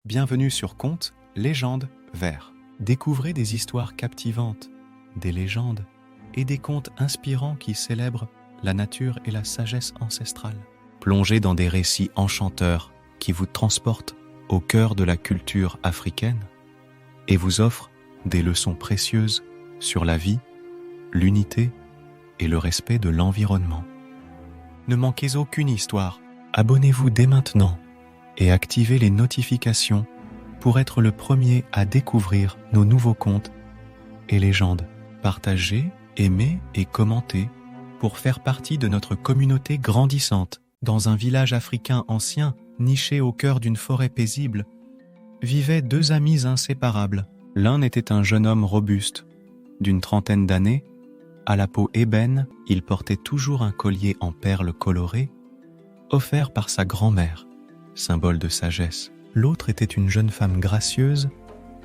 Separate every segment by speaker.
Speaker 1: Bienvenue sur Contes, légendes, vers. Découvrez des histoires captivantes, des légendes et des contes inspirants qui célèbrent la nature et la sagesse ancestrale. Plongez dans des récits enchanteurs qui vous transportent au cœur de la culture africaine et vous offrent des leçons précieuses sur la vie, l'unité et le respect de l'environnement. Ne manquez aucune histoire. Abonnez-vous dès maintenant et activez les notifications pour être le premier à découvrir nos nouveaux contes et légendes. Partagez, aimez et commentez pour faire partie de notre communauté grandissante. Dans un village africain ancien, niché au cœur d'une forêt paisible, vivaient deux amis inséparables. L'un était un jeune homme robuste, d'une trentaine d'années, à la peau ébène, il portait toujours un collier en perles colorées, offert par sa grand-mère, symbole de sagesse. L'autre était une jeune femme gracieuse,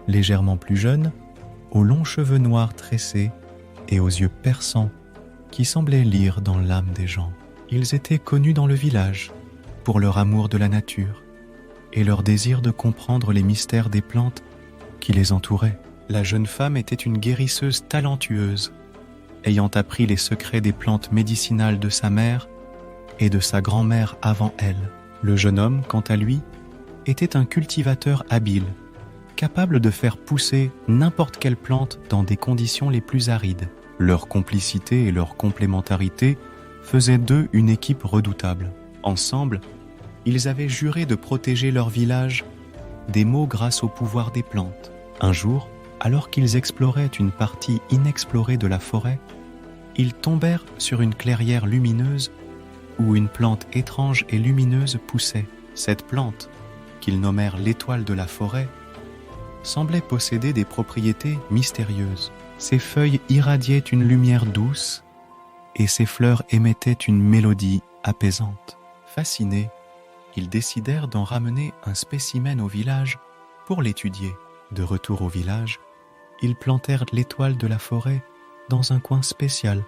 Speaker 1: légèrement plus jeune, aux longs cheveux noirs tressés et aux yeux perçants qui semblaient lire dans l'âme des gens. Ils étaient connus dans le village pour leur amour de la nature et leur désir de comprendre les mystères des plantes qui les entouraient. La jeune femme était une guérisseuse talentueuse, ayant appris les secrets des plantes médicinales de sa mère et de sa grand-mère avant elle. Le jeune homme, quant à lui, était un cultivateur habile, capable de faire pousser n'importe quelle plante dans des conditions les plus arides. Leur complicité et leur complémentarité faisaient d'eux une équipe redoutable. Ensemble, ils avaient juré de protéger leur village des maux grâce au pouvoir des plantes. Un jour, alors qu'ils exploraient une partie inexplorée de la forêt, ils tombèrent sur une clairière lumineuse où une plante étrange et lumineuse poussait. Cette plante, qu'ils nommèrent l'étoile de la forêt, semblait posséder des propriétés mystérieuses. Ses feuilles irradiaient une lumière douce et ses fleurs émettaient une mélodie apaisante. Fascinés, ils décidèrent d'en ramener un spécimen au village pour l'étudier. De retour au village, ils plantèrent l'étoile de la forêt dans un coin spécial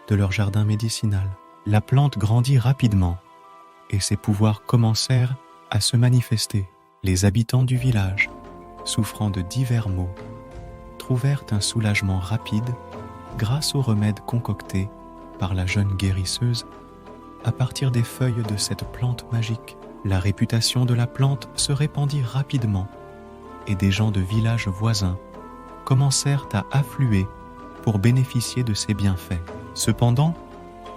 Speaker 1: de leur jardin médicinal. La plante grandit rapidement et ses pouvoirs commencèrent à se manifester. Les habitants du village, souffrant de divers maux, trouvèrent un soulagement rapide grâce aux remèdes concoctés par la jeune guérisseuse à partir des feuilles de cette plante magique. La réputation de la plante se répandit rapidement et des gens de villages voisins commencèrent à affluer pour bénéficier de ses bienfaits. Cependant,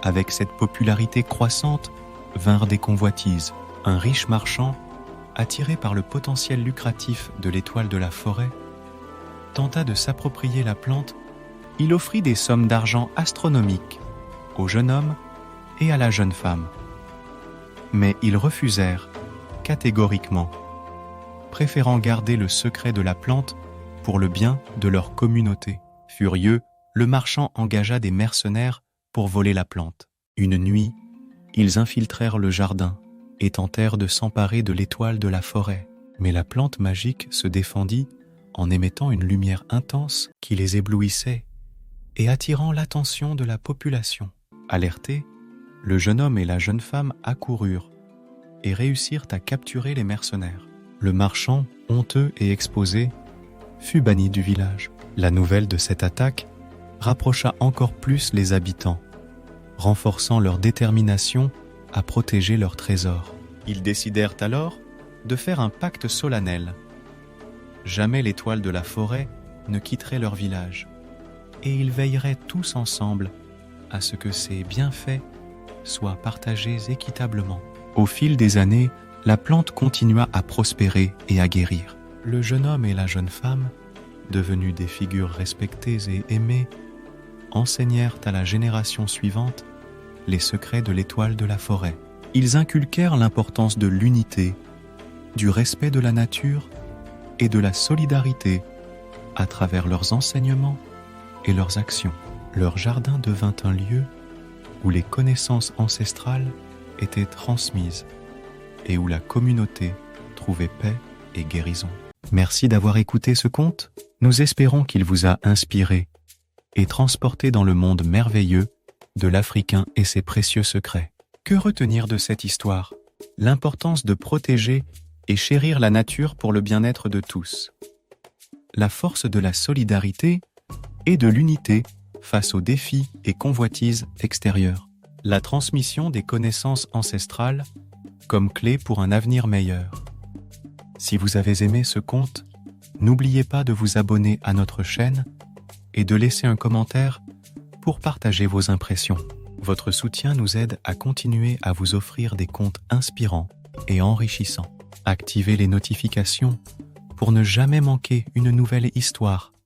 Speaker 1: avec cette popularité croissante, vinrent des convoitises. Un riche marchand, attiré par le potentiel lucratif de l'étoile de la forêt, tenta de s'approprier la plante. Il offrit des sommes d'argent astronomiques au jeune homme et à la jeune femme. Mais ils refusèrent catégoriquement, préférant garder le secret de la plante pour le bien de leur communauté. Furieux, le marchand engagea des mercenaires pour voler la plante. Une nuit, ils infiltrèrent le jardin et tentèrent de s'emparer de l'étoile de la forêt. Mais la plante magique se défendit en émettant une lumière intense qui les éblouissait et attirant l'attention de la population. Alertés, le jeune homme et la jeune femme accoururent et réussirent à capturer les mercenaires. Le marchand, honteux et exposé, fut banni du village. La nouvelle de cette attaque rapprocha encore plus les habitants, renforçant leur détermination à protéger leur trésor. Ils décidèrent alors de faire un pacte solennel. Jamais l'étoile de la forêt ne quitterait leur village, et ils veilleraient tous ensemble à ce que ses bienfaits soient partagés équitablement. Au fil des années, la plante continua à prospérer et à guérir. Le jeune homme et la jeune femme, devenus des figures respectées et aimées, enseignèrent à la génération suivante les secrets de l'étoile de la forêt. Ils inculquèrent l'importance de l'unité, du respect de la nature et de la solidarité à travers leurs enseignements et leurs actions. Leur jardin devint un lieu où les connaissances ancestrales étaient transmises et où la communauté trouvait paix et guérison. Merci d'avoir écouté ce conte. Nous espérons qu'il vous a inspiré et transporté dans le monde merveilleux de l'Africain et ses précieux secrets. Que retenir de cette histoire? L'importance de protéger et chérir la nature pour le bien-être de tous. La force de la solidarité et de l'unité face aux défis et convoitises extérieures. La transmission des connaissances ancestrales comme clé pour un avenir meilleur. Si vous avez aimé ce conte, n'oubliez pas de vous abonner à notre chaîne et de laisser un commentaire pour partager vos impressions. Votre soutien nous aide à continuer à vous offrir des contes inspirants et enrichissants. Activez les notifications pour ne jamais manquer une nouvelle histoire